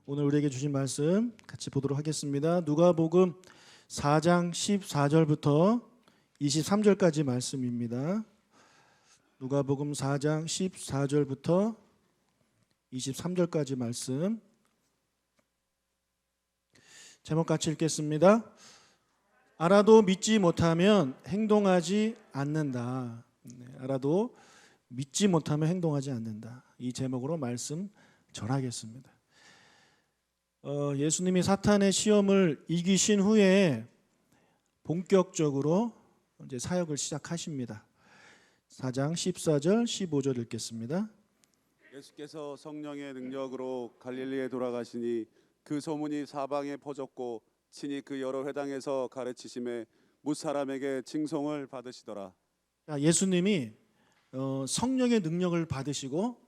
오늘 우리에게 주신 말씀 같이 보도록 하겠습니다. 누가복음 4장 14절부터 23절까지 말씀입니다. 누가복음 4장 14절부터 23절까지 말씀 제목 같이 읽겠습니다. 알아도 믿지 못하면 행동하지 않는다. 알아도 믿지 못하면 행동하지 않는다. 이 제목으로 말씀 전하겠습니다. 예수님이 사탄의 시험을 이기신 후에 본격적으로 이제 사역을 시작하십니다. 4장 14절 15절 읽겠습니다. 예수께서 성령의 능력으로 갈릴리에 돌아가시니 그 소문이 사방에 퍼졌고 친히 그 여러 회당에서 가르치심에 무사람에게 칭송을 받으시더라. 예수님이 성령의 능력을 받으시고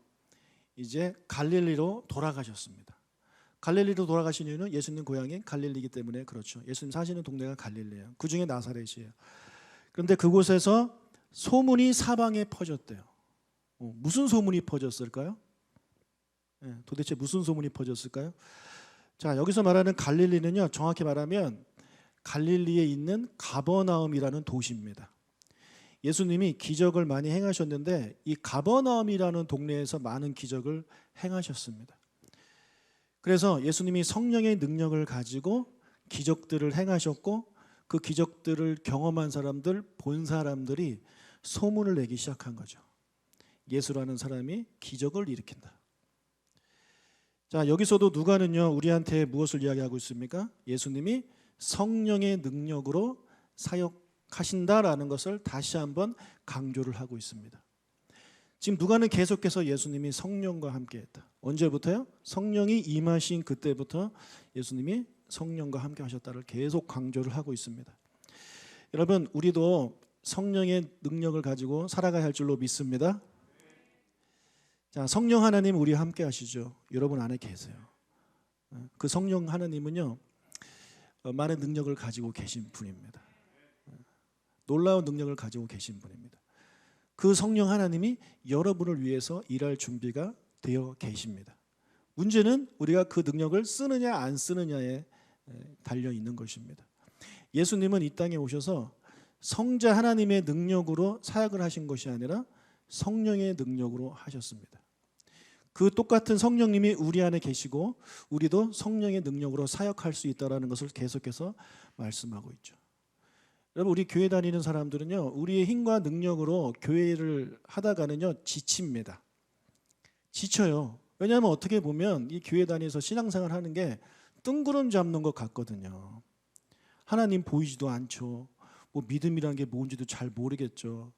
이제 갈릴리로 돌아가셨습니다. 갈릴리로 돌아가신 이유는 예수님 고향이 갈릴리이기 때문에 그렇죠. 예수님 사시는 동네가 갈릴리예요. 그 중에 나사렛이에요. 그런데 그곳에서 소문이 사방에 퍼졌대요. 무슨 소문이 퍼졌을까요? 도대체 무슨 소문이 퍼졌을까요? 자, 여기서 말하는 갈릴리는요, 정확히 말하면 갈릴리에 있는 가버나움이라는 도시입니다. 예수님이 기적을 많이 행하셨는데 이 가버나움이라는 동네에서 많은 기적을 행하셨습니다. 그래서 예수님이 성령의 능력을 가지고 기적들을 행하셨고 그 기적들을 경험한 사람들, 본 사람들이 소문을 내기 시작한 거죠. 예수라는 사람이 기적을 일으킨다. 자, 여기서도 누가는요, 우리한테 무엇을 이야기하고 있습니까? 예수님이 성령의 능력으로 사역하신다라는 것을 다시 한번 강조를 하고 있습니다. 지금 누가는 계속해서 예수님이 성령과 함께 했다. 언제부터요? 성령이 임하신 그때부터 예수님이 성령과 함께 하셨다를 계속 강조를 하고 있습니다. 여러분, 우리도 성령의 능력을 가지고 살아가야 할 줄로 믿습니다. 자, 성령 하나님 우리와 함께 하시죠. 여러분 안에 계세요. 그 성령 하나님은요, 많은 능력을 가지고 계신 분입니다. 놀라운 능력을 가지고 계신 분입니다. 그 성령 하나님이 여러분을 위해서 일할 준비가 되어 계십니다. 문제는 우리가 그 능력을 쓰느냐 안 쓰느냐에 달려 있는 것입니다. 예수님은 이 땅에 오셔서 성자 하나님의 능력으로 사역을 하신 것이 아니라 성령의 능력으로 하셨습니다. 그 똑같은 성령님이 우리 안에 계시고 우리도 성령의 능력으로 사역할 수 있다는 것을 계속해서 말씀하고 있죠. 여러분, 우리 교회 다니는 사람들은요, 우리의 힘과 능력으로 교회를 하다가는요 지칩니다. 지쳐요. 왜냐하면 어떻게 보면 이 교회 다니면서 신앙생활 하는 게 뜬구름 잡는 것 같거든요. 하나님 보이지도 않죠. 뭐 믿음이란 게 뭔지도 잘 모르겠죠.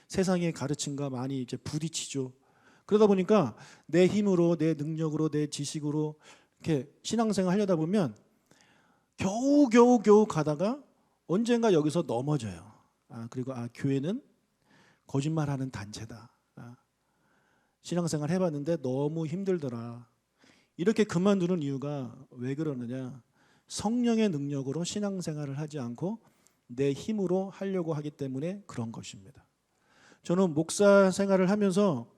세상의 가르침과 많이 이제 부딪히죠. 그러다 보니까 내 힘으로, 내 능력으로, 내 지식으로 이렇게 신앙생활 하려다 보면 겨우 가다가 언젠가 여기서 넘어져요. 그리고 교회는 거짓말하는 단체다. 신앙생활 해봤는데 너무 힘들더라. 이렇게 그만두는 이유가 왜 그러느냐? 성령의 능력으로 신앙생활을 하지 않고 내 힘으로 하려고 하기 때문에 그런 것입니다. 저는 목사 생활을 하면서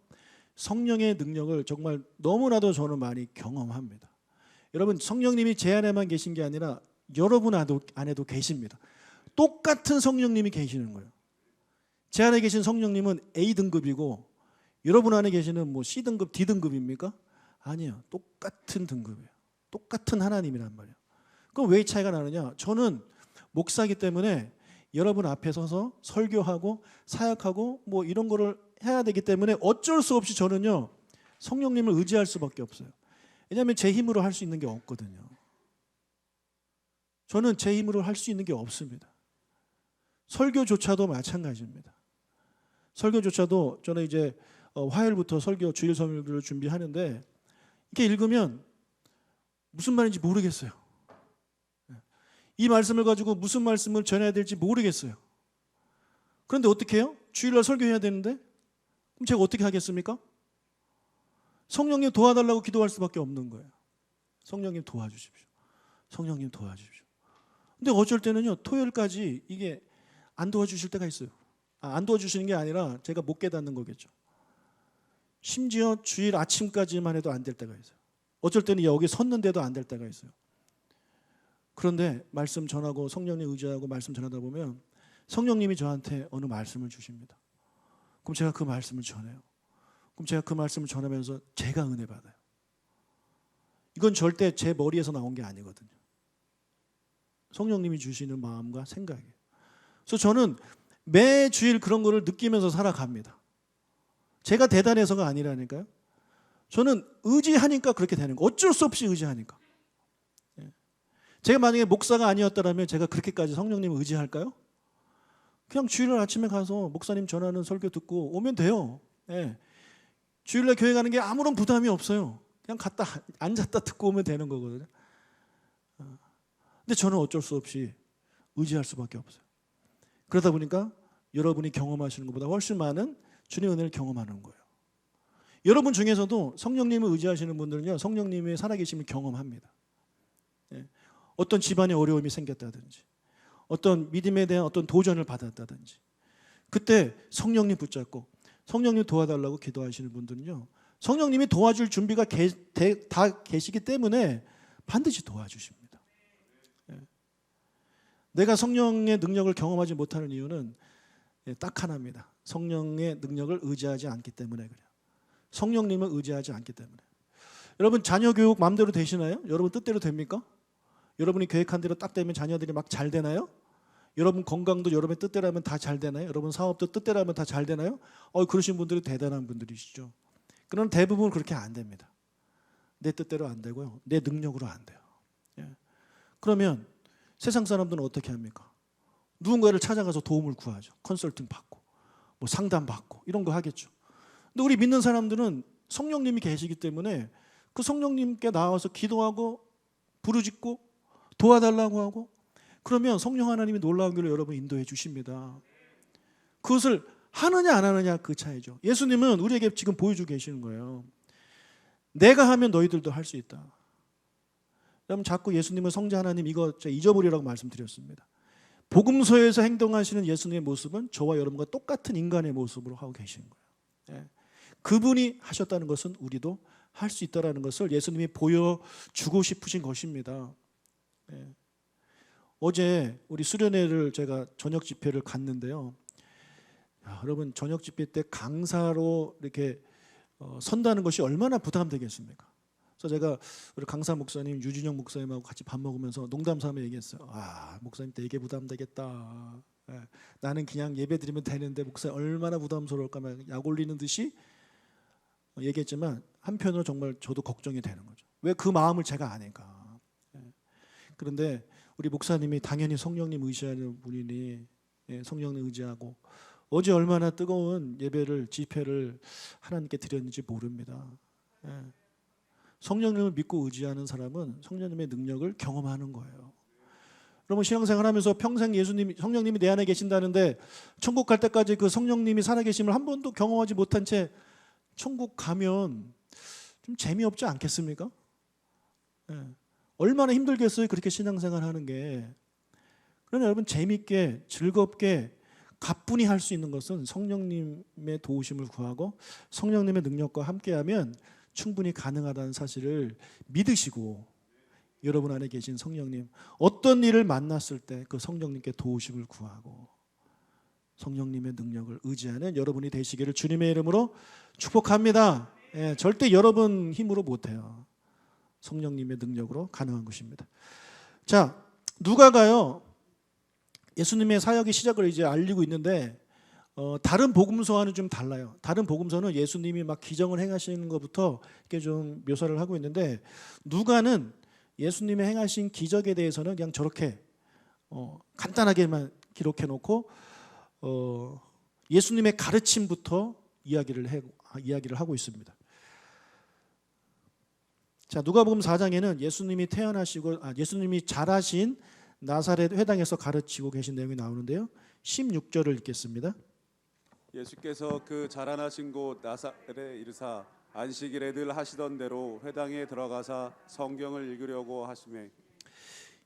성령의 능력을 정말 너무나도 저는 많이 경험합니다. 여러분, 성령님이 제 안에만 계신 게 아니라 여러분 안에도 계십니다. 똑같은 성령님이 계시는 거예요. 제 안에 계신 성령님은 A등급이고 여러분 안에 계시는 뭐 C등급, D등급입니까? 아니에요. 똑같은 등급이에요. 똑같은 하나님이란 말이에요. 그럼 왜 차이가 나느냐? 저는 목사이기 때문에 여러분 앞에 서서 설교하고 사역하고 뭐 이런 거를 해야 되기 때문에 어쩔 수 없이 저는요 성령님을 의지할 수밖에 없어요. 왜냐하면 제 힘으로 할 수 있는 게 없거든요. 저는 제 힘으로 할 수 있는 게 없습니다. 설교조차도 마찬가지입니다. 설교조차도 저는 이제 화요일부터 설교 주일 설교를 준비하는데 이렇게 읽으면 무슨 말인지 모르겠어요. 이 말씀을 가지고 무슨 말씀을 전해야 될지 모르겠어요. 그런데 어떻게 해요? 주일날 설교해야 되는데 그럼 제가 어떻게 하겠습니까? 성령님 도와달라고 기도할 수밖에 없는 거예요. 성령님 도와주십시오. 성령님 도와주십시오. 근데 어쩔 때는요 토요일까지 이게 안 도와주실 때가 있어요. 안 도와주시는 게 아니라 제가 못 깨닫는 거겠죠. 심지어 주일 아침까지만 해도 안 될 때가 있어요. 어쩔 때는 여기 섰는데도 안 될 때가 있어요. 그런데 말씀 전하고 성령님 의지하고 말씀 전하다 보면 성령님이 저한테 어느 말씀을 주십니다. 그럼 제가 그 말씀을 전해요. 그럼 제가 그 말씀을 전하면서 제가 은혜 받아요. 이건 절대 제 머리에서 나온 게 아니거든요. 성령님이 주시는 마음과 생각이에요. 그래서 저는 매 주일 그런 거를 느끼면서 살아갑니다. 제가 대단해서가 아니라니까요. 저는 의지하니까 그렇게 되는 거예요. 어쩔 수 없이 의지하니까. 제가 만약에 목사가 아니었더라면 제가 그렇게까지 성령님을 의지할까요? 그냥 주일날 아침에 가서 목사님 전하는 설교 듣고 오면 돼요. 예. 주일날 교회 가는 게 아무런 부담이 없어요. 그냥 갔다 앉았다 듣고 오면 되는 거거든요. 근데 저는 어쩔 수 없이 의지할 수밖에 없어요. 그러다 보니까 여러분이 경험하시는 것보다 훨씬 많은 주님의 은혜를 경험하는 거예요. 여러분 중에서도 성령님을 의지하시는 분들은요, 성령님의 살아계심을 경험합니다. 예. 어떤 집안에 어려움이 생겼다든지, 어떤 믿음에 대한 어떤 도전을 받았다든지, 그때 성령님 붙잡고 성령님 도와달라고 기도하시는 분들은요, 성령님이 도와줄 준비가 다 계시기 때문에 반드시 도와주십니다. 예. 내가 성령의 능력을 경험하지 못하는 이유는 딱 하나입니다. 성령의 능력을 의지하지 않기 때문에 그래요. 성령님을 의지하지 않기 때문에. 여러분 자녀 교육 마음대로 되시나요? 여러분 뜻대로 됩니까? 여러분이 계획한 대로 딱 되면 자녀들이 막 잘 되나요? 여러분 건강도 여러분의 뜻대로 하면 다 잘 되나요? 여러분 사업도 뜻대로 하면 다 잘 되나요? 그러신 분들이 대단한 분들이시죠. 그러나 대부분 그렇게 안 됩니다. 내 뜻대로 안 되고요. 내 능력으로 안 돼요. 예. 그러면 세상 사람들은 어떻게 합니까? 누군가를 찾아가서 도움을 구하죠. 컨설팅 받고 뭐 상담 받고 이런 거 하겠죠. 근데 우리 믿는 사람들은 성령님이 계시기 때문에 그 성령님께 나와서 기도하고 부르짖고 도와달라고 하고, 그러면 성령 하나님이 놀라운 길로 여러분 인도해 주십니다. 그것을 하느냐 안 하느냐 그 차이죠. 예수님은 우리에게 지금 보여주고 계시는 거예요. 내가 하면 너희들도 할 수 있다. 여러분 자꾸 예수님은 성자 하나님 이거 잊어버리라고 말씀드렸습니다. 복음서에서 행동하시는 예수님의 모습은 저와 여러분과 똑같은 인간의 모습으로 하고 계시는 거예요. 예. 그분이 하셨다는 것은 우리도 할 수 있다는 것을 예수님이 보여주고 싶으신 것입니다. 예. 어제 우리 수련회를 제가 저녁 집회를 갔는데요. 여러분 저녁 집회 때 강사로 이렇게 선다는 것이 얼마나 부담되겠습니까? 그래서 제가 우리 강사 목사님 유진영 목사님하고 같이 밥 먹으면서 농담삼아 얘기했어요. 목사님 되게 부담되겠다. 예. 나는 그냥 예배 드리면 되는데 목사님 얼마나 부담스러울까 약 올리는 듯이 얘기했지만 한편으로 정말 저도 걱정이 되는 거죠. 왜 그 마음을 제가 아니까. 예. 그런데 우리 목사님이 당연히 성령님 의지하는 분이니 성령님 의지하고 어제 얼마나 뜨거운 예배를 집회를 하나님께 드렸는지 모릅니다. 예. 성령님을 믿고 의지하는 사람은 성령님의 능력을 경험하는 거예요. 여러분 신앙생활하면서 평생 성령님이 내 안에 계신다는데 천국 갈 때까지 그 성령님이 살아계심을 한 번도 경험하지 못한 채 천국 가면 좀 재미없지 않겠습니까? 예. 얼마나 힘들겠어요 그렇게 신앙생활하는 게. 그러나 여러분 재미있게 즐겁게 가뿐히 할 수 있는 것은 성령님의 도우심을 구하고 성령님의 능력과 함께하면 충분히 가능하다는 사실을 믿으시고, 여러분 안에 계신 성령님 어떤 일을 만났을 때 그 성령님께 도우심을 구하고 성령님의 능력을 의지하는 여러분이 되시기를 주님의 이름으로 축복합니다. 예, 절대 여러분 힘으로 못해요. 성령님의 능력으로 가능한 것입니다. 자, 누가가요 예수님의 사역의 시작을 이제 알리고 있는데 다른 복음서와는 좀 달라요. 다른 복음서는 예수님이 막 기적을 행하시는 것부터 이렇게 좀 묘사를 하고 있는데, 누가는 예수님의 행하신 기적에 대해서는 그냥 저렇게 간단하게만 기록해 놓고 예수님의 가르침부터 이야기를 하고 있습니다. 자, 누가복음 4장에는 예수님이 자라신 나사렛 회당에서 가르치고 계신 내용이 나오는데요. 16절을 읽겠습니다. 예수께서 그 자라나신 곳 나사렛에 이르사 안식일에 늘 하시던 대로 회당에 들어가사 성경을 읽으려고 하시매.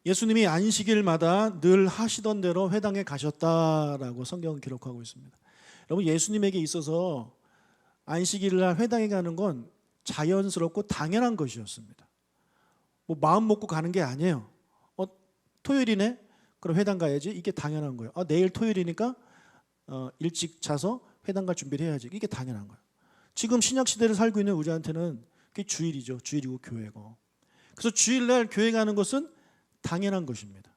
예수님이 안식일마다 늘 하시던 대로 회당에 가셨다라고 성경은 기록하고 있습니다. 여러분 예수님에게 있어서 안식일날 회당에 가는 건 자연스럽고 당연한 것이었습니다. 뭐 마음 먹고 가는 게 아니에요. 토요일이네? 그럼 회당 가야지. 이게 당연한 거예요. 내일 토요일이니까 일찍 자서 회당 갈 준비를 해야지. 이게 당연한 거예요. 지금 신약 시대를 살고 있는 우리한테는 그게 주일이죠. 주일이고 교회고. 그래서 주일날 교회 가는 것은 당연한 것입니다.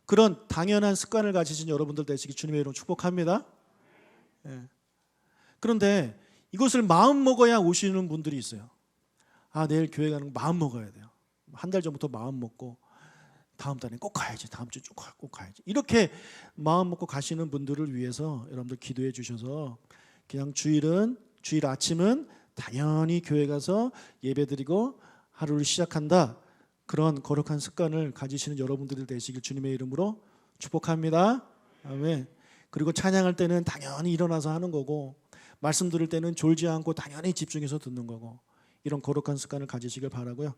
그런 당연한 습관을 가지신 여러분들 되시기 주님의 이름으로 축복합니다. 예. 그런데 이것을 마음 먹어야 오시는 분들이 있어요. 내일 교회 가는 거 마음 먹어야 돼요. 한 달 전부터 마음 먹고 다음 달에 꼭 가야지. 다음 주 꼭 가야지. 이렇게 마음 먹고 가시는 분들을 위해서 여러분들 기도해 주셔서 그냥 주일 아침은 당연히 교회 가서 예배드리고 하루를 시작한다. 그런 거룩한 습관을 가지시는 여러분들이 되시길 주님의 이름으로 축복합니다. 아멘. 그리고 찬양할 때는 당연히 일어나서 하는 거고 말씀 들을 때는 졸지 않고 당연히 집중해서 듣는 거고 이런 거룩한 습관을 가지시길 바라고요.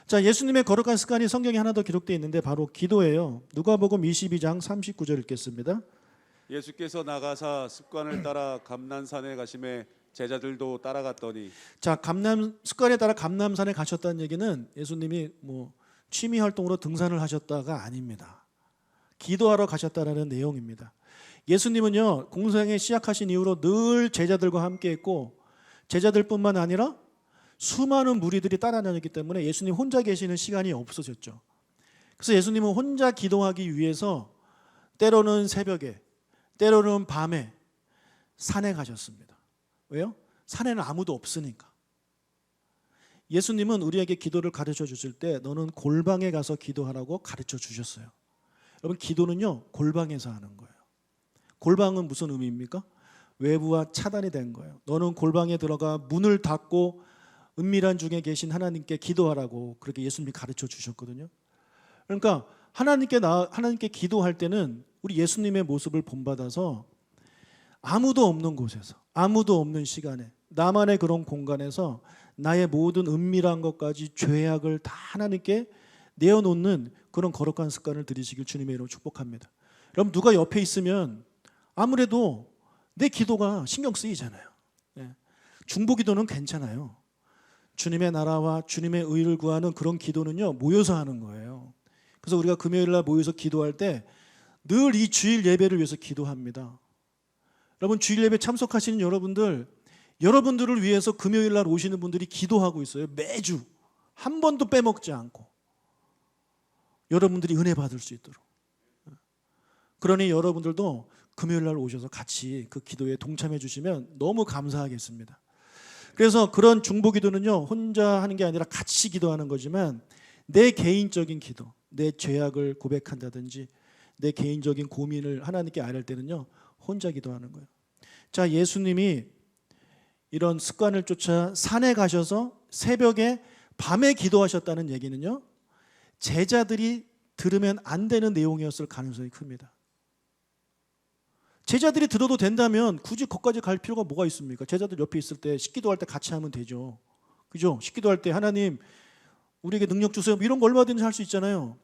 자, 예수님의 거룩한 습관이 성경에 하나 더 기록되어 있는데 바로 기도예요. 누가복음 22장 39절 읽겠습니다. 예수께서 나가사 습관을 따라 감난산에 가심에 제자들도 따라갔더니. 자, 습관에 따라 감람산에 가셨다는 얘기는 예수님이 취미 활동으로 등산을 하셨다가 아닙니다. 기도하러 가셨다라는 내용입니다. 예수님은요, 공생에 시작하신 이후로 늘 제자들과 함께 했고 제자들뿐만 아니라 수많은 무리들이 따라다녔기 때문에 예수님 혼자 계시는 시간이 없어졌죠. 그래서 예수님은 혼자 기도하기 위해서 때로는 새벽에, 때로는 밤에 산에 가셨습니다. 왜요? 산에는 아무도 없으니까. 예수님은 우리에게 기도를 가르쳐 주실 때 너는 골방에 가서 기도하라고 가르쳐 주셨어요. 여러분, 기도는요 골방에서 하는 거예요. 골방은 무슨 의미입니까? 외부와 차단이 된 거예요. 너는 골방에 들어가 문을 닫고 은밀한 중에 계신 하나님께 기도하라고 그렇게 예수님이 가르쳐 주셨거든요. 그러니까 하나님께 기도할 때는 우리 예수님의 모습을 본받아서 아무도 없는 곳에서, 아무도 없는 시간에, 나만의 그런 공간에서 나의 모든 은밀한 것까지 죄악을 다 하나님께 내어놓는 그런 거룩한 습관을 들이시길 주님의 이름으로 축복합니다. 여러분, 누가 옆에 있으면 아무래도 내 기도가 신경 쓰이잖아요. 중보기도는 괜찮아요. 주님의 나라와 주님의 의를 구하는 그런 기도는요 모여서 하는 거예요. 그래서 우리가 금요일 날 모여서 기도할 때 늘 이 주일 예배를 위해서 기도합니다. 여러분, 주일 예배 참석하시는 여러분들을 위해서 금요일 날 오시는 분들이 기도하고 있어요. 매주 한 번도 빼먹지 않고 여러분들이 은혜 받을 수 있도록. 그러니 여러분들도 금요일 날 오셔서 같이 그 기도에 동참해 주시면 너무 감사하겠습니다. 그래서 그런 중보기도는요 혼자 하는 게 아니라 같이 기도하는 거지만 내 개인적인 기도, 내 죄악을 고백한다든지 내 개인적인 고민을 하나님께 아뢰을 때는요 혼자 기도하는 거예요. 자, 예수님이 이런 습관을 쫓아 산에 가셔서 새벽에 밤에 기도하셨다는 얘기는요 제자들이 들으면 안 되는 내용이었을 가능성이 큽니다. 제자들이 들어도 된다면 굳이 거기까지 갈 필요가 뭐가 있습니까? 제자들 옆에 있을 때 식기도할 때 같이 하면 되죠. 그죠? 식기도할 때 하나님 우리에게 능력 주세요. 이런 거 얼마든지 할 수 있잖아요.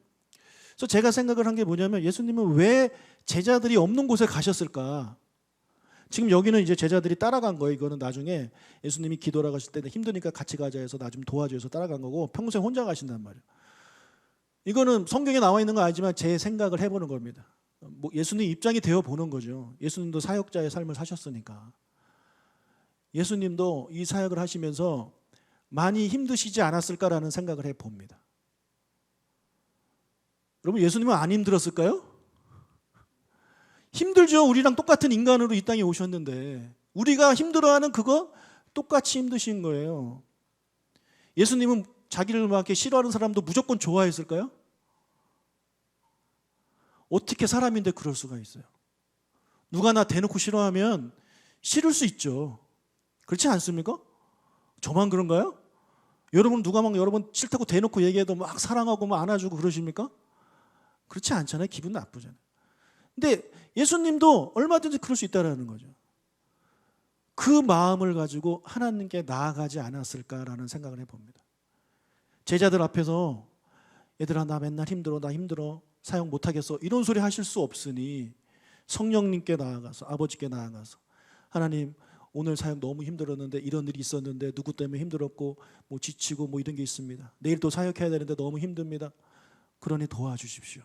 그래서 제가 생각을 한 게 뭐냐면 예수님은 왜 제자들이 없는 곳에 가셨을까? 지금 여기는 이제 제자들이 따라간 거예요. 이거는 나중에 예수님이 기도하러 가실 때 힘드니까 같이 가자 해서 나 좀 도와줘 서 따라간 거고 평소에 혼자 가신단 말이에요. 이거는 성경에 나와 있는 거 아니지만 제 생각을 해보는 겁니다. 예수님 입장이 되어 보는 거죠. 예수님도 사역자의 삶을 사셨으니까. 예수님도 이 사역을 하시면서 많이 힘드시지 않았을까라는 생각을 해봅니다. 여러분, 예수님은 안 힘들었을까요? 힘들죠. 우리랑 똑같은 인간으로 이 땅에 오셨는데 우리가 힘들어하는 그거 똑같이 힘드신 거예요. 예수님은 자기를 막 이렇게 싫어하는 사람도 무조건 좋아했을까요? 어떻게 사람인데 그럴 수가 있어요? 누가 나 대놓고 싫어하면 싫을 수 있죠. 그렇지 않습니까? 저만 그런가요? 여러분 누가 막 여러분 싫다고 대놓고 얘기해도 막 사랑하고 막 안아주고 그러십니까? 그렇지 않잖아요. 기분 나쁘잖아요. 근데 예수님도 얼마든지 그럴 수 있다는 거죠. 그 마음을 가지고 하나님께 나아가지 않았을까라는 생각을 해봅니다. 제자들 앞에서 얘들아 나 맨날 힘들어 나 힘들어 사역 못하겠어 이런 소리 하실 수 없으니 성령님께 나아가서 아버지께 나아가서 하나님 오늘 사역 너무 힘들었는데 이런 일이 있었는데 누구 때문에 힘들었고 뭐 지치고 뭐 이런 게 있습니다. 내일 또 사역해야 되는데 너무 힘듭니다. 그러니 도와주십시오.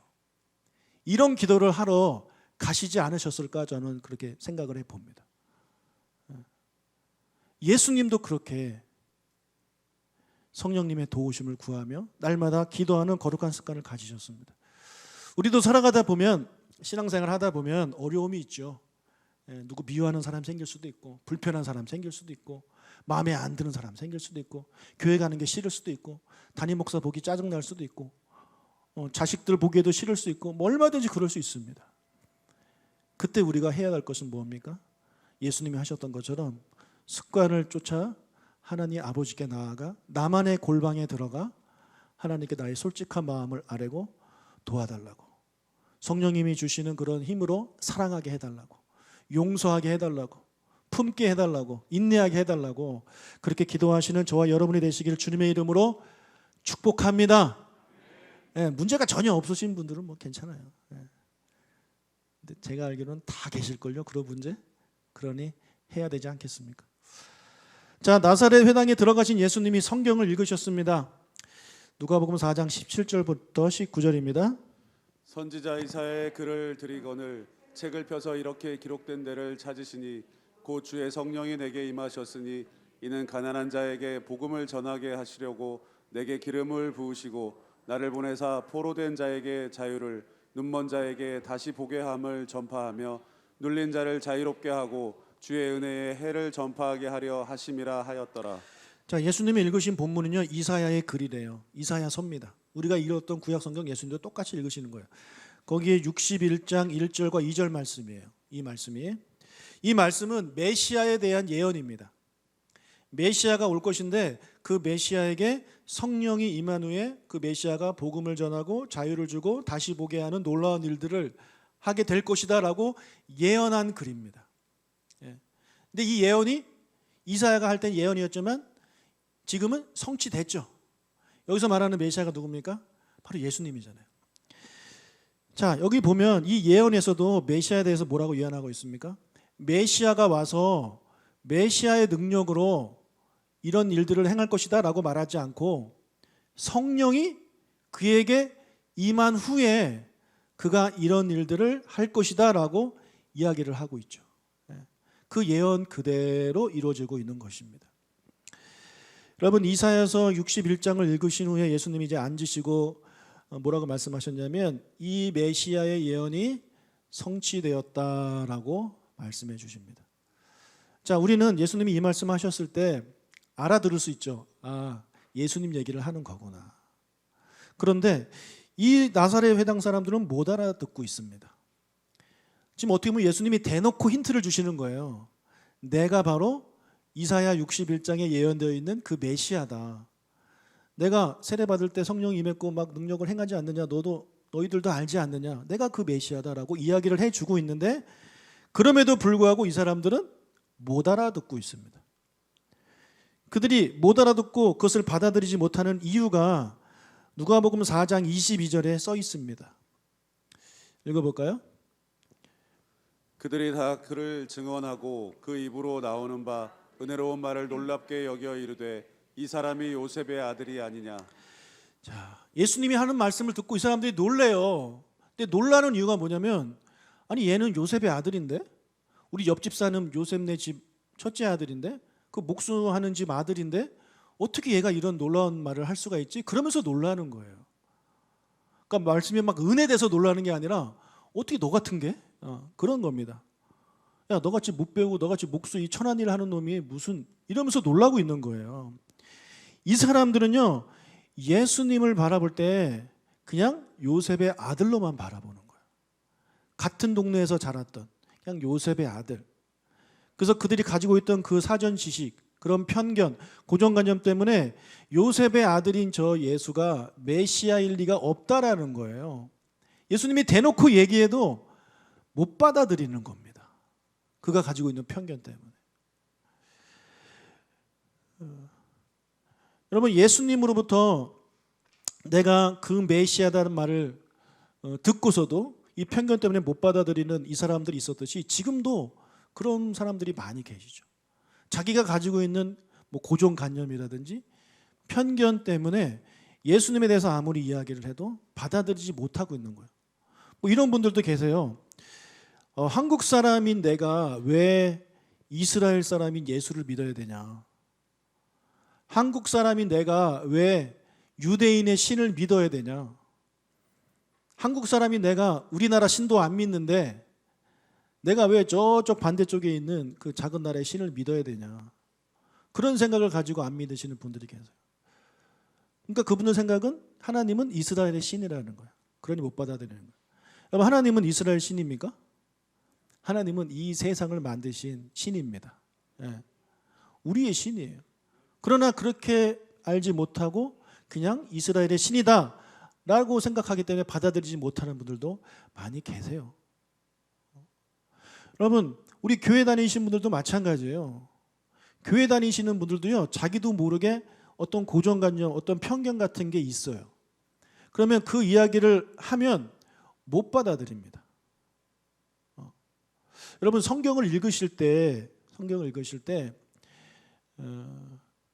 이런 기도를 하러 가시지 않으셨을까 저는 그렇게 생각을 해봅니다. 예수님도 그렇게 성령님의 도우심을 구하며 날마다 기도하는 거룩한 습관을 가지셨습니다. 우리도 살아가다 보면 신앙생활 하다 보면 어려움이 있죠. 누구 미워하는 사람 생길 수도 있고 불편한 사람 생길 수도 있고 마음에 안 드는 사람 생길 수도 있고 교회 가는 게 싫을 수도 있고 담임 목사 보기 짜증날 수도 있고 자식들 보기에도 싫을 수 있고 뭐 얼마든지 그럴 수 있습니다. 그때 우리가 해야 할 것은 뭡니까? 예수님이 하셨던 것처럼 습관을 쫓아 하나님 아버지께 나아가 나만의 골방에 들어가 하나님께 나의 솔직한 마음을 아뢰고 도와달라고, 성령님이 주시는 그런 힘으로 사랑하게 해달라고, 용서하게 해달라고, 품게 해달라고, 인내하게 해달라고 그렇게 기도하시는 저와 여러분이 되시기를 주님의 이름으로 축복합니다. 문제가 전혀 없으신 분들은 뭐 괜찮아요. 근데 제가 알기로는 다 계실걸요, 그런 문제. 그러니 해야 되지 않겠습니까? 자, 나사렛 회당에 들어가신 예수님이 성경을 읽으셨습니다. 누가복음 4장 17절부터 19절입니다. 선지자 이사야의 글을 드리거늘 책을 펴서 이렇게 기록된 데를 찾으시니 곧 주의 성령이 내게 임하셨으니 이는 가난한 자에게 복음을 전하게 하시려고 내게 기름을 부으시고 나를 보내사 포로된 자에게 자유를, 눈먼 자에게 다시 보게 함을 전파하며 눌린 자를 자유롭게 하고 주의 은혜의 해를 전파하게 하려 하심이라 하였더라. 자, 예수님이 읽으신 본문은요 이사야의 글이래요. 이사야서입니다. 우리가 읽었던 구약성경 예수님도 똑같이 읽으시는 거예요. 거기에 61장 1절과 2절 말씀이에요. 이 말씀은 메시아에 대한 예언입니다. 메시아가 올 것인데 그 메시아에게 성령이 임한 후에 그 메시아가 복음을 전하고 자유를 주고 다시 보게 하는 놀라운 일들을 하게 될 것이다 라고 예언한 글입니다. 근데 이 예언이 이사야가 할 땐 예언이었지만 지금은 성취됐죠. 여기서 말하는 메시아가 누굽니까? 바로 예수님이잖아요. 자, 여기 보면 이 예언에서도 메시아에 대해서 뭐라고 예언하고 있습니까? 메시아가 와서 메시아의 능력으로 이런 일들을 행할 것이다 라고 말하지 않고 성령이 그에게 임한 후에 그가 이런 일들을 할 것이다 라고 이야기를 하고 있죠. 그 예언 그대로 이루어지고 있는 것입니다. 여러분, 이사야서 61장을 읽으신 후에 예수님이 이제 앉으시고 뭐라고 말씀하셨냐면 이 메시아의 예언이 성취되었다라고 말씀해 주십니다. 자, 우리는 예수님이 이 말씀하셨을 때 알아들을 수 있죠. 아, 예수님 얘기를 하는 거구나. 그런데 이 나사렛 회당 사람들은 못 알아듣고 있습니다. 지금 어떻게 보면 예수님이 대놓고 힌트를 주시는 거예요. 내가 바로 이사야 61장에 예언되어 있는 그 메시아다. 내가 세례받을 때 성령이 임했고 막 능력을 행하지 않느냐, 너희들도 알지 않느냐, 내가 그 메시아다라고 이야기를 해주고 있는데 그럼에도 불구하고 이 사람들은 못 알아듣고 있습니다. 그들이 못 알아듣고 그것을 받아들이지 못하는 이유가 누가복음 4장 22절에 써 있습니다. 읽어볼까요? 그들이 다 그를 증언하고 그 입으로 나오는 바 은혜로운 말을 놀랍게 여겨 이르되 이 사람이 요셉의 아들이 아니냐. 자, 예수님이 하는 말씀을 듣고 이 사람들이 놀래요. 근데 놀라는 이유가 뭐냐면 아니 얘는 요셉의 아들인데, 우리 옆집 사는 요셉네 집 첫째 아들인데, 그 목수하는 집 아들인데 어떻게 얘가 이런 놀라운 말을 할 수가 있지? 그러면서 놀라는 거예요. 그러니까 말씀이 막 은혜돼서 놀라는 게 아니라 어떻게 너 같은 게? 그런 겁니다. 야, 너같이 못 배우고 너같이 목수 이 천한 일 하는 놈이 무슨, 이러면서 놀라고 있는 거예요. 이 사람들은요 예수님을 바라볼 때 그냥 요셉의 아들로만 바라보는 거예요. 같은 동네에서 자랐던 그냥 요셉의 아들. 그래서 그들이 가지고 있던 그 사전 지식, 그런 편견, 고정관념 때문에 요셉의 아들인 저 예수가 메시아일 리가 없다라는 거예요. 예수님이 대놓고 얘기해도 못 받아들이는 겁니다. 그가 가지고 있는 편견 때문에. 여러분, 예수님으로부터 내가 그 메시아다는 말을 듣고서도 이 편견 때문에 못 받아들이는 이 사람들이 있었듯이 지금도 그런 사람들이 많이 계시죠. 자기가 가지고 있는 뭐 고정관념이라든지 편견 때문에 예수님에 대해서 아무리 이야기를 해도 받아들이지 못하고 있는 거예요. 뭐 이런 분들도 계세요. 한국 사람인 내가 왜 이스라엘 사람인 예수를 믿어야 되냐? 한국 사람인 내가 왜 유대인의 신을 믿어야 되냐? 한국 사람인 내가 우리나라 신도 안 믿는데 내가 왜 저쪽 반대쪽에 있는 그 작은 나라의 신을 믿어야 되냐? 그런 생각을 가지고 안 믿으시는 분들이 계세요. 그러니까 그분의 생각은 하나님은 이스라엘의 신이라는 거예요. 그러니 못 받아들이는 거예요. 여러분, 하나님은 이스라엘 신입니까? 하나님은 이 세상을 만드신 신입니다. 예. 우리의 신이에요. 그러나 그렇게 알지 못하고 그냥 이스라엘의 신이다 라고 생각하기 때문에 받아들이지 못하는 분들도 많이 계세요. 여러분, 우리 교회 다니시는 분들도 마찬가지예요. 교회 다니시는 분들도요, 자기도 모르게 어떤 고정관념, 어떤 편견 같은 게 있어요. 그러면 그 이야기를 하면 못 받아들입니다. 여러분, 성경을 읽으실 때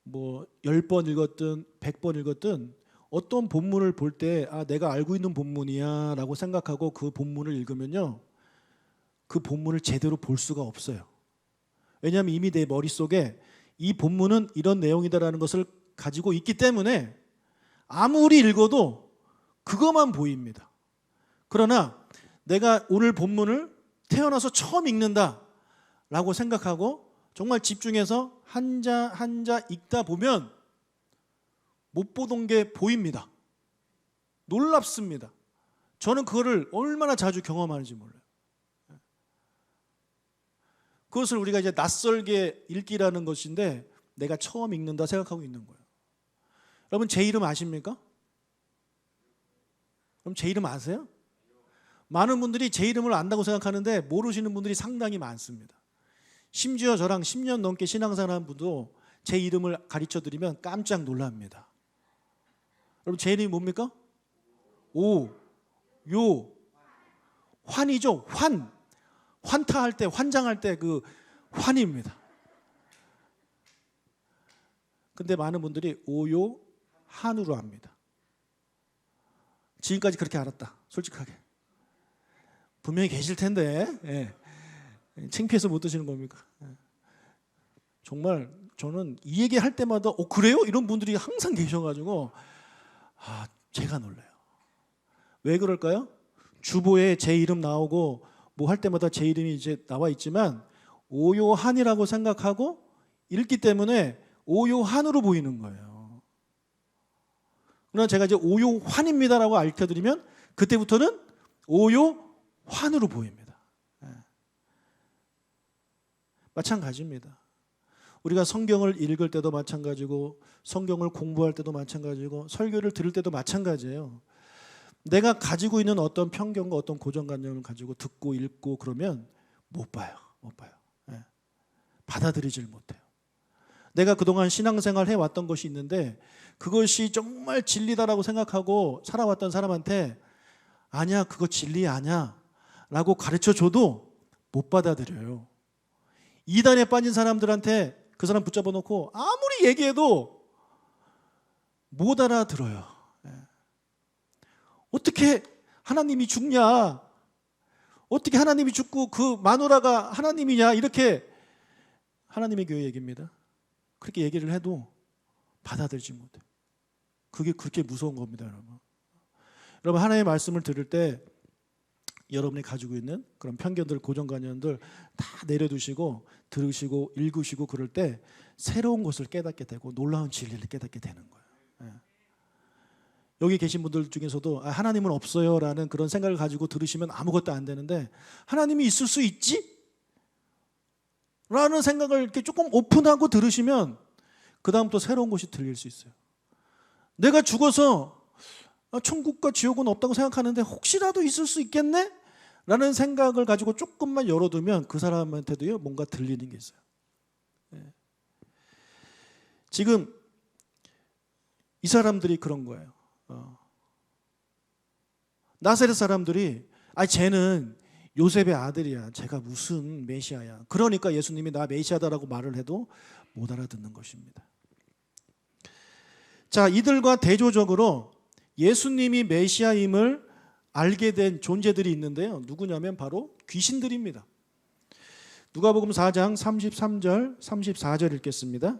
뭐 10번 읽었든 100번 읽었든 어떤 본문을 볼 때 내가 알고 있는 본문이야 라고 생각하고 그 본문을 읽으면요, 그 본문을 제대로 볼 수가 없어요. 왜냐하면 이미 내 머릿속에 이 본문은 이런 내용이다라는 것을 가지고 있기 때문에 아무리 읽어도 그것만 보입니다. 그러나 내가 오늘 본문을 태어나서 처음 읽는다 라고 생각하고 정말 집중해서 한자 한자 읽다 보면 못 보던 게 보입니다. 놀랍습니다. 저는 그거를 얼마나 자주 경험하는지 몰라요. 그것을 우리가 이제 낯설게 읽기라는 것인데 내가 처음 읽는다 생각하고 있는 거예요. 여러분, 제 이름 아십니까? 그럼 제 이름 아세요? 많은 분들이 제 이름을 안다고 생각하는데 모르시는 분들이 상당히 많습니다. 심지어 저랑 10년 넘게 신앙생활한 분도 제 이름을 가르쳐 드리면 깜짝 놀랍니다. 여러분, 제 이름이 뭡니까? 환이죠. 환타할 때, 환장할 때 그 환입니다. 근데 많은 분들이 오요 한으로 합니다. 지금까지 그렇게 알았다, 솔직하게. 분명히 계실 텐데, 예. 창피해서 못 드시는 겁니까? 예. 정말 저는 이 얘기 할 때마다 그래요? 이런 분들이 항상 계셔가지고 제가 놀라요. 왜 그럴까요? 주보에 제 이름 나오고 뭐 할 때마다 제 이름이 이제 나와 있지만 오요한이라고 생각하고 읽기 때문에 오요한으로 보이는 거예요. 그러나 제가 이제 오요환입니다라고 알려드리면 그때부터는 오요환으로 보입니다. 마찬가지입니다. 우리가 성경을 읽을 때도 마찬가지고 성경을 공부할 때도 마찬가지고 설교를 들을 때도 마찬가지예요. 내가 가지고 있는 어떤 편견과 어떤 고정관념을 가지고 듣고 읽고 그러면 못 봐요. 예. 받아들이질 못해요. 내가 그동안 신앙생활 해왔던 것이 있는데 그것이 정말 진리다라고 생각하고 살아왔던 사람한테 아니야, 그거 진리 아니야 라고 가르쳐줘도 못 받아들여요. 이단에 빠진 사람들한테 그 사람 붙잡아 놓고 아무리 얘기해도 못 알아들어요. 어떻게 하나님이 죽냐? 어떻게 하나님이 죽고 그 마누라가 하나님이냐? 이렇게 하나님의 교회 얘기입니다. 그렇게 얘기를 해도 받아들이지 못해요. 그게 그렇게 무서운 겁니다, 여러분. 여러분, 하나님의 말씀을 들을 때 여러분이 가지고 있는 그런 편견들, 고정관념들 다 내려두시고 들으시고 읽으시고 그럴 때 새로운 것을 깨닫게 되고 놀라운 진리를 깨닫게 되는 거예요. 여기 계신 분들 중에서도 하나님은 없어요 라는 그런 생각을 가지고 들으시면 아무것도 안 되는데 하나님이 있을 수 있지? 라는 생각을 이렇게 조금 오픈하고 들으시면 그 다음부터 새로운 것이 들릴 수 있어요. 내가 죽어서 천국과 지옥은 없다고 생각하는데 혹시라도 있을 수 있겠네? 라는 생각을 가지고 조금만 열어두면 그 사람한테도요 뭔가 들리는 게 있어요. 지금 이 사람들이 그런 거예요. 나사렛 사람들이 쟤는 요셉의 아들이야. 제가 무슨 메시아야. 그러니까 예수님이 나 메시아다라고 말을 해도 못 알아듣는 것입니다. 자, 이들과 대조적으로 예수님이 메시아임을 알게 된 존재들이 있는데요. 누구냐면 바로 귀신들입니다. 누가복음 4장 33절 34절 읽겠습니다.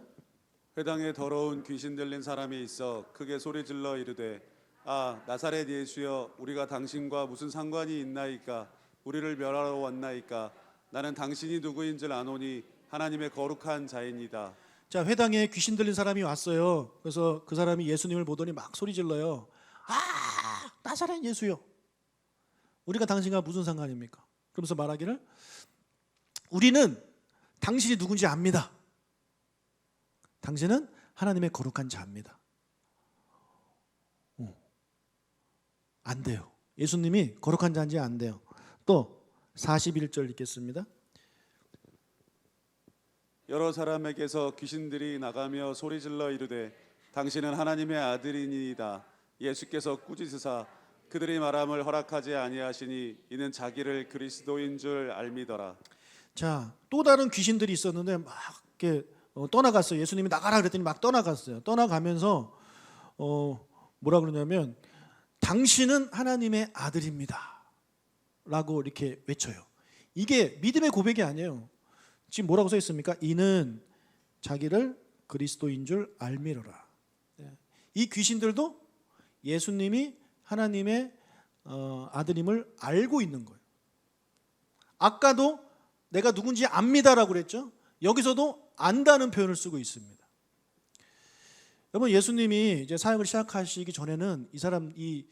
회당에 더러운 귀신 들린 사람이 있어 크게 소리질러 이르되 아 나사렛 예수여 우리가 당신과 무슨 상관이 있나이까 우리를 멸하러 왔나이까 나는 당신이 누구인 줄 아노니 하나님의 거룩한 자이니이다. 자, 회당에 귀신 들린 사람이 왔어요. 그래서 그 사람이 예수님을 보더니 막 소리질러요. 아 나사렛 예수요 우리가 당신과 무슨 상관입니까? 그러면서 말하기를 우리는 당신이 누군지 압니다. 당신은 하나님의 거룩한 자입니다. 안 돼요. 예수님이 거룩한 자인지 안 돼요. 또 41절 읽겠습니다. 여러 사람에게서 귀신들이 나가며 소리질러 이르되 당신은 하나님의 아들이니이다. 예수께서 꾸짖으사 그들이 말함을 허락하지 아니하시니 이는 자기를 그리스도인 줄 알미더라. 자, 또 다른 귀신들이 있었는데 막 이렇게 떠나갔어요. 예수님이 나가라 그랬더니 막 떠나갔어요. 떠나가면서 뭐라 그러냐면 당신은 하나님의 아들입니다 라고 이렇게 외쳐요. 이게 믿음의 고백이 아니에요. 지금 뭐라고 써 있습니까? 이는 자기를 그리스도인 줄 알미러라. 이 귀신들도 예수님이 하나님의 아들임을 알고 있는 거예요. 아까도 내가 누군지 압니다라고 그랬죠. 여기서도 안다는 표현을 쓰고 있습니다. 여러분, 예수님이 이제 사역을 시작하시기 전에는 이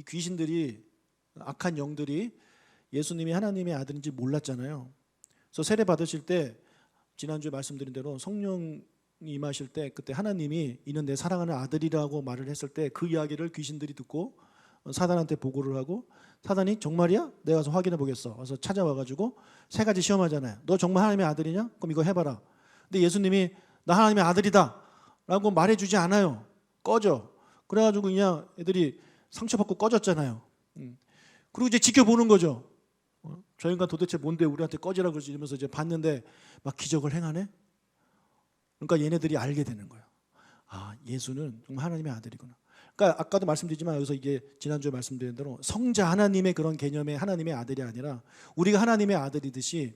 귀신들이, 악한 영들이 예수님이 하나님의 아들인지 몰랐잖아요. 그래서 세례 받으실 때 지난주에 말씀드린 대로 성령이 임하실 때 그때 하나님이 이는 내 사랑하는 아들이라고 말을 했을 때 그 이야기를 귀신들이 듣고 사단한테 보고를 하고 사단이 정말이야? 내가 가서 확인해 보겠어. 그래서 찾아와가지고 세 가지 시험하잖아요. 너 정말 하나님의 아들이냐? 그럼 이거 해봐라. 근데 예수님이 나 하나님의 아들이다 라고 말해주지 않아요. 꺼져. 그래가지고 그냥 애들이 상처받고 꺼졌잖아요. 그리고 이제 지켜보는 거죠. 저 인간 도대체 뭔데 우리한테 꺼지라고 그러지 이러면서 이제 봤는데 막 기적을 행하네. 그러니까 얘네들이 알게 되는 거예요. 아, 예수는 정말 하나님의 아들이구나. 그러니까 아까도 말씀드리지만 여기서 이게 지난주에 말씀드린 대로 성자 하나님의 그런 개념의 하나님의 아들이 아니라 우리가 하나님의 아들이듯이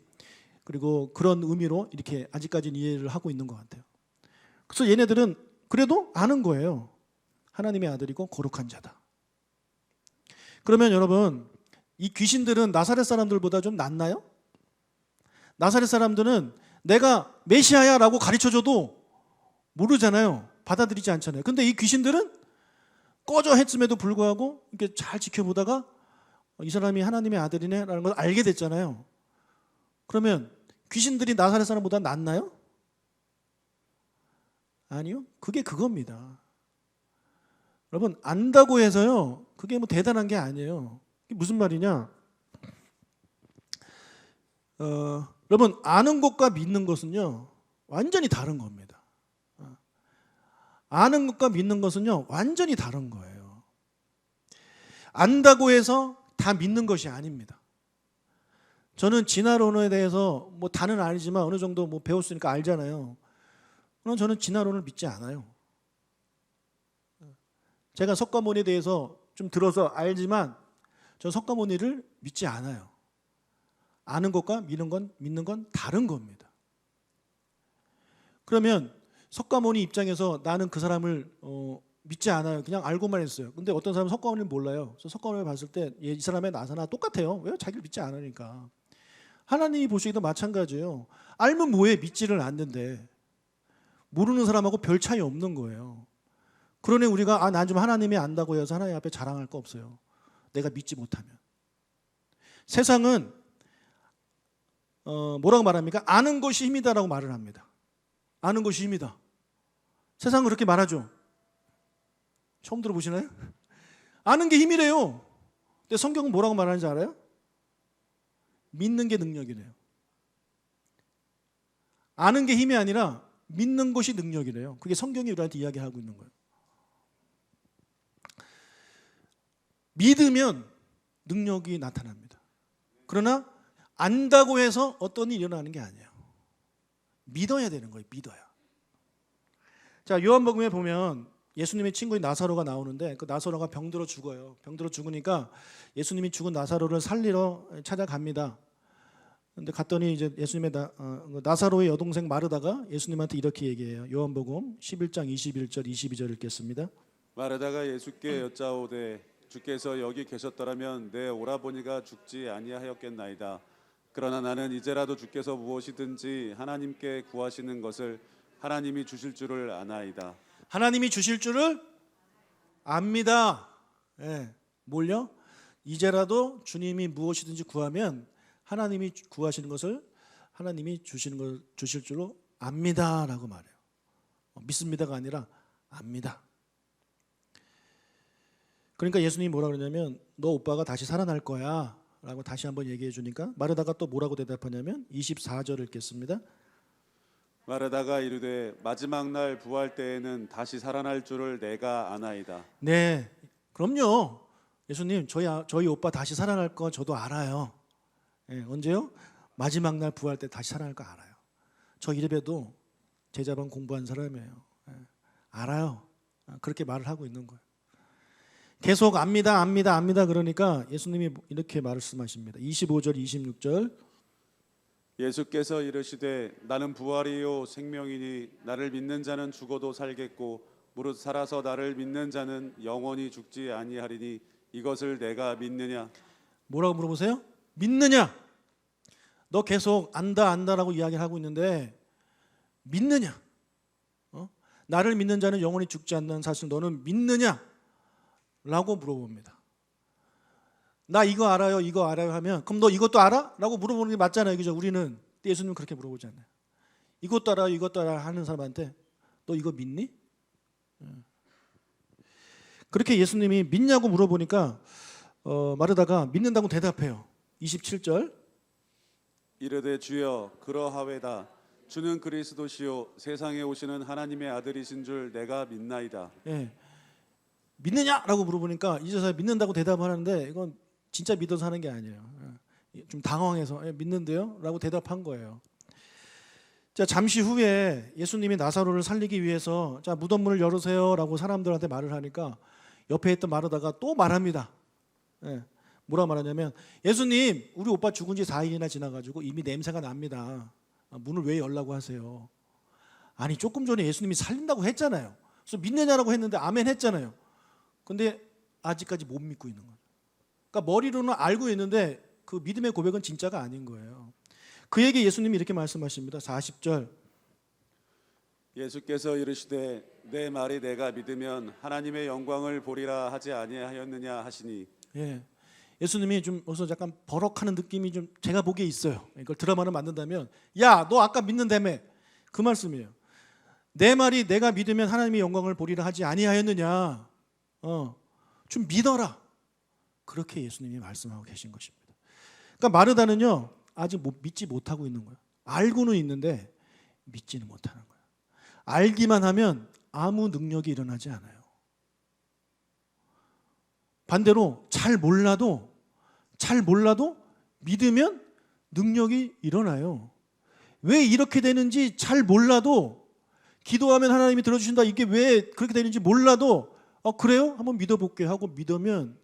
그리고 그런 의미로 이렇게 아직까지는 이해를 하고 있는 것 같아요. 그래서 얘네들은 그래도 아는 거예요. 하나님의 아들이고 거룩한 자다. 그러면 여러분, 이 귀신들은 나사렛 사람들보다 좀 낫나요? 나사렛 사람들은 내가 메시아야 라고 가르쳐줘도 모르잖아요. 받아들이지 않잖아요. 근데 이 귀신들은 꺼져 했음에도 불구하고 이렇게 잘 지켜보다가 이 사람이 하나님의 아들이네 라는 걸 알게 됐잖아요. 그러면 귀신들이 나사렛 사람보다 낫나요? 아니요. 그게 그겁니다. 여러분, 안다고 해서요 그게 뭐 대단한 게 아니에요. 이게 무슨 말이냐? 여러분, 아는 것과 믿는 것은요 완전히 다른 겁니다. 아는 것과 믿는 것은요 완전히 다른 거예요. 안다고 해서 다 믿는 것이 아닙니다. 저는 진화론에 대해서 뭐 다는 아니지만 어느 정도 뭐 배웠으니까 알잖아요. 그럼 저는 진화론을 믿지 않아요. 제가 석가모니에 대해서 좀 들어서 알지만 저는 석가모니를 믿지 않아요. 아는 것과 믿는 건 다른 겁니다. 그러면 석가모니 입장에서 나는 그 사람을 믿지 않아요. 그냥 알고만 했어요. 근데 어떤 사람은 석가모니를 몰라요. 그래서 석가모니를 봤을 때 이 사람의 나사나 똑같아요. 왜? 자기를 믿지 않으니까. 하나님이 보시기도 마찬가지예요. 알면 뭐해? 믿지를 않는데. 모르는 사람하고 별 차이 없는 거예요. 그러니 우리가 난 좀 하나님이 안다고 해서 하나님 앞에 자랑할 거 없어요. 내가 믿지 못하면. 세상은 뭐라고 말합니까? 아는 것이 힘이다라고 말을 합니다. 아는 것이 힘이다. 세상은 그렇게 말하죠. 처음 들어보시나요? 아는 게 힘이래요. 근데 성경은 뭐라고 말하는지 알아요? 믿는 게 능력이래요. 아는 게 힘이 아니라 믿는 것이 능력이래요. 그게 성경이 우리한테 이야기하고 있는 거예요. 믿으면 능력이 나타납니다. 그러나 안다고 해서 어떤 일이 일어나는 게 아니에요. 믿어야 되는 거예요. 믿어야. 자, 요한복음에 보면 예수님의 친구인 나사로가 나오는데 그 나사로가 병들어 죽어요. 병들어 죽으니까 예수님이 죽은 나사로를 살리러 찾아갑니다. 근데 갔더니 이제 예수님의 나사로의 여동생 마르다가 예수님한테 이렇게 얘기해요. 요한복음 11장 21절 22절 읽겠습니다. 마르다가 예수께 여짜오되 주께서 여기 계셨더라면 내 오라버니가 죽지 아니하였겠나이다. 그러나 나는 이제라도 주께서 무엇이든지 하나님께 구하시는 것을 하나님이 주실 줄을 아나이다. 하나님이 주실 줄을 압니다. 예, 뭘요? 이제라도 주님이 무엇이든지 구하면 하나님이 구하시는 것을 하나님이 주실 줄로 압니다라고 말해요. 믿습니다가 아니라 압니다. 그러니까 예수님이 뭐라 그러냐면 너 오빠가 다시 살아날 거야 라고 다시 한번 얘기해 주니까 마르다가 또 뭐라고 대답하냐면 24절 읽겠습니다. 마르다가 이르되 마지막 날 부활 때에는 다시 살아날 줄을 내가 아나이다. 네, 그럼요. 예수님 저희 오빠 다시 살아날 거 저도 알아요. 네, 언제요? 마지막 날 부활 때 다시 살아날 거 알아요. 저 이래봬도 제자반 공부한 사람이에요. 네, 알아요. 그렇게 말을 하고 있는 거예요. 계속 압니다 그러니까 예수님이 이렇게 말씀하십니다. 25절 26절 예수께서 이르시되 나는 부활이요 생명이니 나를 믿는 자는 죽어도 살겠고 무릇 살아서 나를 믿는 자는 영원히 죽지 아니하리니 이것을 내가 믿느냐? 뭐라고 물어보세요? 믿느냐? 너 계속 안다라고 이야기를 하고 있는데 믿느냐? 나를 믿는 자는 영원히 죽지 않는 사실 너는 믿느냐? 라고 물어봅니다. 나 이거 알아요 하면 그럼 너 이것도 알아? 라고 물어보는 게 맞잖아요. 그죠? 우리는 예수님은 그렇게 물어보지 않아요. 이것도 알아 하는 사람한테 너 이거 믿니? 그렇게 예수님이 믿냐고 물어보니까 마르다가 믿는다고 대답해요. 27절 이르되 주여 그러하외다. 주는 그리스도시요 세상에 오시는 하나님의 아들이신 줄 내가 믿나이다. 예. 믿느냐라고 물어보니까 이제서야 믿는다고 대답하는데 이건 진짜 믿어서 하는 게 아니에요. 좀 당황해서 믿는데요? 라고 대답한 거예요. 자, 잠시 후에 예수님이 나사로를 살리기 위해서 자, 무덤문을 열으세요 라고 사람들한테 말을 하니까 옆에 있던 마르다가 또 말합니다. 뭐라 말하냐면 예수님 우리 오빠 죽은 지 4일이나 지나가지고 이미 냄새가 납니다. 문을 왜 열라고 하세요? 아니 조금 전에 예수님이 살린다고 했잖아요. 그래서 믿느냐라고 했는데 아멘 했잖아요. 근데 아직까지 못 믿고 있는 거예요. 그러니까 머리로는 알고 있는데 그 믿음의 고백은 진짜가 아닌 거예요. 그에게 예수님이 이렇게 말씀하십니다. 40절 예수께서 이르시되 내 말이 내가 믿으면 하나님의 영광을 보리라 하지 아니하였느냐 하시니. 예, 예수님이 좀 어서 약간 버럭하는 느낌이 좀 제가 보기에 있어요. 이걸 드라마를 만든다면 야 너 아까 믿는다며 그 말씀이에요. 내 말이 내가 믿으면 하나님의 영광을 보리라 하지 아니하였느냐. 좀 믿어라. 그렇게 예수님이 말씀하고 계신 것입니다. 그러니까 마르다는요 아직 믿지 못하고 있는 거예요. 알고는 있는데 믿지는 못하는 거예요. 알기만 하면 아무 능력이 일어나지 않아요. 반대로 잘 몰라도 믿으면 능력이 일어나요. 왜 이렇게 되는지 잘 몰라도 기도하면 하나님이 들어주신다. 이게 왜 그렇게 되는지 몰라도 그래요? 한번 믿어볼게 하고 믿으면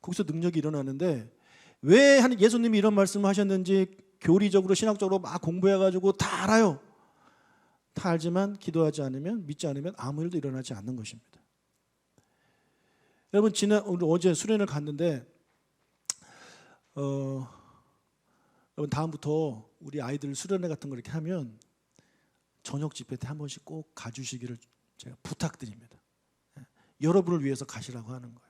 거기서 능력이 일어나는데 왜 예수님이 이런 말씀을 하셨는지 교리적으로 신학적으로 막 공부해가지고 다 알아요. 다 알지만 기도하지 않으면 믿지 않으면 아무 일도 일어나지 않는 것입니다. 여러분 어제 수련을 갔는데 여러분 다음부터 우리 아이들 수련회 같은 거 이렇게 하면 저녁 집회 때 한 번씩 꼭 가주시기를 제가 부탁드립니다. 여러분을 위해서 가시라고 하는 거예요.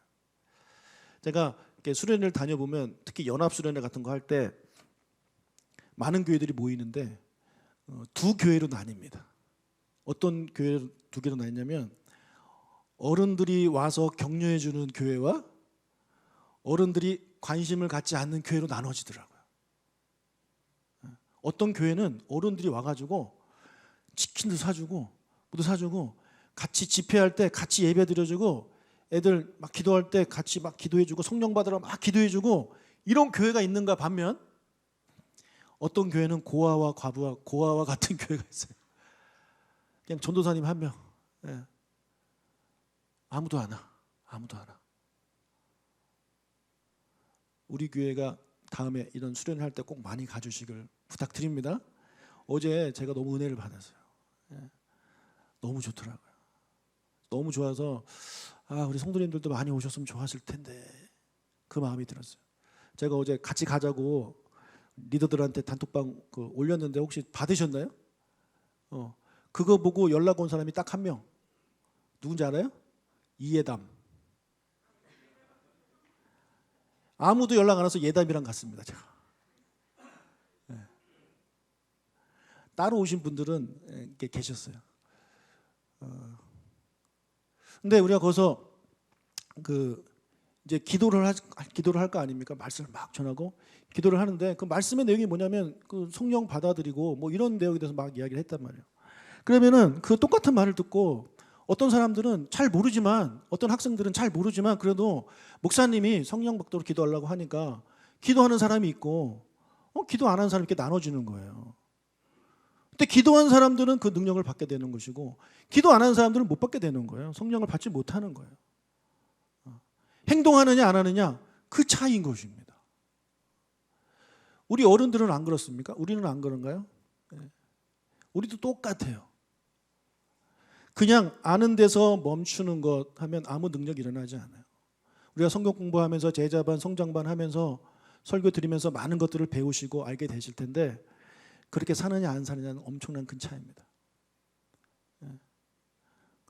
제가 이렇게 수련회를 다녀보면 특히 연합 수련회 같은 거 할 때 많은 교회들이 모이는데 두 교회로 나뉩니다. 어떤 교회 두 개로 나뉘냐면 어른들이 와서 격려해 주는 교회와 어른들이 관심을 갖지 않는 교회로 나눠지더라고요. 어떤 교회는 어른들이 와가지고 치킨도 사주고 뭐도 사주고 같이 집회할 때 같이 예배 드려주고 애들 막 기도할 때 같이 막 기도해주고 성령 받으러 막 기도해주고 이런 교회가 있는가 반면 어떤 교회는 고아와 과부와 고아와 같은 교회가 있어요. 그냥 전도사님 한 명. 예. 아무도 안 와. 아무도 안 와. 우리 교회가 다음에 이런 수련회 할 때 꼭 많이 가주시길 부탁드립니다. 어제 제가 너무 은혜를 받았어요. 예. 너무 좋더라고요. 너무 좋아서 우리 성도님들도 많이 오셨으면 좋았을 텐데 그 마음이 들었어요. 제가 어제 같이 가자고 리더들한테 단톡방 올렸는데 혹시 받으셨나요? 그거 보고 연락 온 사람이 딱 한 명. 누군지 알아요? 이예담. 아무도 연락 안 와서 예담이랑 갔습니다. 제가. 네. 따로 오신 분들은 계셨어요. 근데 우리가 거기서 이제 기도를 할 거 아닙니까? 말씀을 막 전하고 기도를 하는데 그 말씀의 내용이 뭐냐면 그 성령 받아들이고 뭐 이런 내용에 대해서 막 이야기를 했단 말이에요. 그러면은 그 똑같은 말을 듣고 어떤 사람들은 잘 모르지만 어떤 학생들은 잘 모르지만 그래도 목사님이 성령 받도록 기도하려고 하니까 기도하는 사람이 있고 기도 안 하는 사람이 이렇게 나눠지는 거예요. 근데 기도한 사람들은 그 능력을 받게 되는 것이고 기도 안 하는 사람들은 못 받게 되는 거예요. 성령을 받지 못하는 거예요. 행동하느냐 안 하느냐 그 차이인 것입니다. 우리 어른들은 안 그렇습니까? 우리는 안 그런가요? 우리도 똑같아요. 그냥 아는 데서 멈추는 것 하면 아무 능력이 일어나지 않아요. 우리가 성경 공부하면서 제자반, 성장반 하면서 설교 드리면서 많은 것들을 배우시고 알게 되실 텐데 그렇게 사느냐 안 사느냐는 엄청난 큰 차이입니다.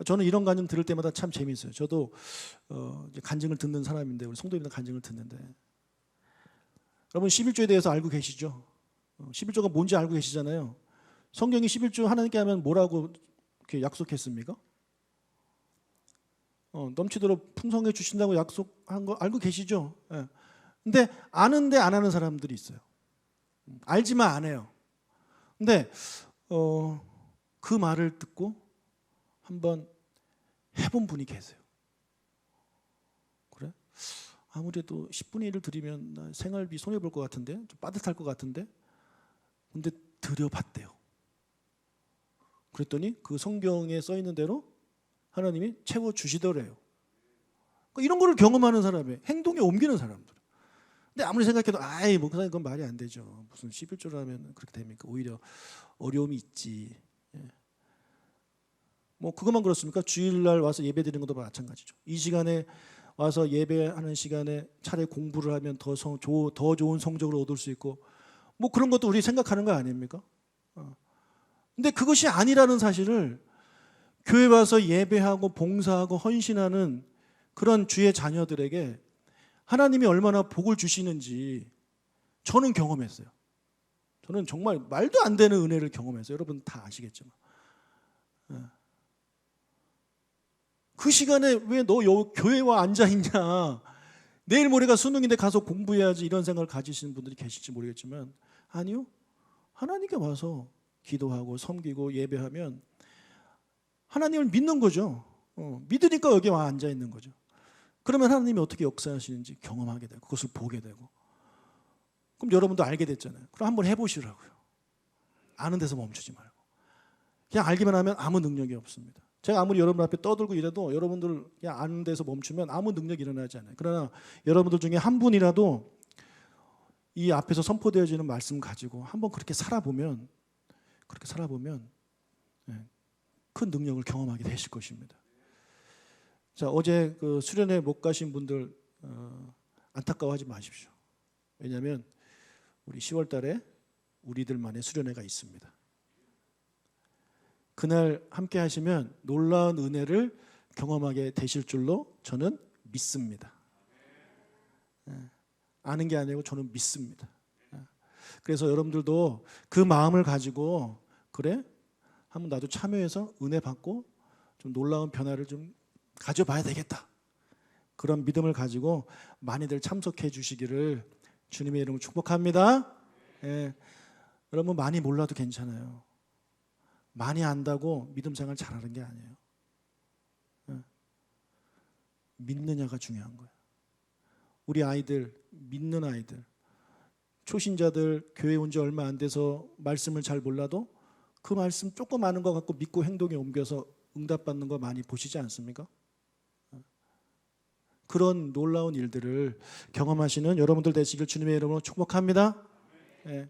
저는 이런 간증 들을 때마다 참 재미있어요. 저도 이제 간증을 듣는 사람인데 우리 성도님들 간증을 듣는데 여러분 11조에 대해서 알고 계시죠? 11조가 뭔지 알고 계시잖아요. 성경이 11조 하나님께 하면 뭐라고 이렇게 약속했습니까? 넘치도록 풍성해 주신다고 약속한 거 알고 계시죠? 예. 근데 아는데 안 하는 사람들이 있어요. 알지만 안 해요. 근데 그 말을 듣고 한번 해본 분이 계세요. 그래? 아무래도 10분의 1을 드리면 나 생활비 손해볼 것 같은데 좀 빠듯할 것 같은데 근데 드려봤대요. 그랬더니 그 성경에 써 있는 대로 하나님이 채워주시더래요. 그러니까 이런 거를 경험하는 사람이 행동에 옮기는 사람들. 근데 아무리 생각해도 목사님 그건 말이 안 되죠. 무슨 11조를 하면 그렇게 됩니까? 오히려 어려움이 있지. 뭐 그것만 그렇습니까? 주일날 와서 예배 드리는 것도 마찬가지죠. 이 시간에 와서 예배하는 시간에 차라리 공부를 하면 더 좋은 성적을 얻을 수 있고 뭐 그런 것도 우리 생각하는 거 아닙니까? 근데 그것이 아니라는 사실을 교회 와서 예배하고 봉사하고 헌신하는 그런 주의 자녀들에게 하나님이 얼마나 복을 주시는지 저는 경험했어요. 저는 정말 말도 안 되는 은혜를 경험했어요. 여러분 다 아시겠지만. 그 시간에 왜 너 교회 와 앉아있냐. 내일 모레가 수능인데 가서 공부해야지 이런 생각을 가지시는 분들이 계실지 모르겠지만 아니요. 하나님께 와서 기도하고 섬기고 예배하면 하나님을 믿는 거죠. 믿으니까 여기 와 앉아있는 거죠. 그러면 하나님이 어떻게 역사하시는지 경험하게 되고 그것을 보게 되고 그럼 여러분도 알게 됐잖아요. 그럼 한번 해보시라고요. 아는 데서 멈추지 말고. 그냥 알기만 하면 아무 능력이 없습니다. 제가 아무리 여러분 앞에 떠들고 이래도 여러분들 그냥 아는 데서 멈추면 아무 능력이 일어나지 않아요. 그러나 여러분들 중에 한 분이라도 이 앞에서 선포되어지는 말씀 가지고 한번 그렇게 살아보면 큰 능력을 경험하게 되실 것입니다. 자, 어제 그 수련회 못 가신 분들 안타까워하지 마십시오. 왜냐하면 우리 10월 달에 우리들만의 수련회가 있습니다. 그날 함께 하시면 놀라운 은혜를 경험하게 되실 줄로 저는 믿습니다. 아는 게 아니고 저는 믿습니다. 그래서 여러분들도 그 마음을 가지고 그래? 한번 나도 참여해서 은혜 받고 좀 놀라운 변화를 좀 가져봐야 되겠다. 그런 믿음을 가지고 많이들 참석해 주시기를 주님의 이름으로 축복합니다. 여러분 많이 몰라도 괜찮아요. 많이 안다고 믿음 생활 잘하는 게 아니에요. 믿느냐가 중요한 거예요. 우리 아이들, 믿는 아이들 초신자들 교회 온 지 얼마 안 돼서 말씀을 잘 몰라도 그 말씀 조금 아는 것 같고 믿고 행동에 옮겨서 응답받는 거 많이 보시지 않습니까? 그런 놀라운 일들을 경험하시는 여러분들 되시길 주님의 이름으로 축복합니다. 예.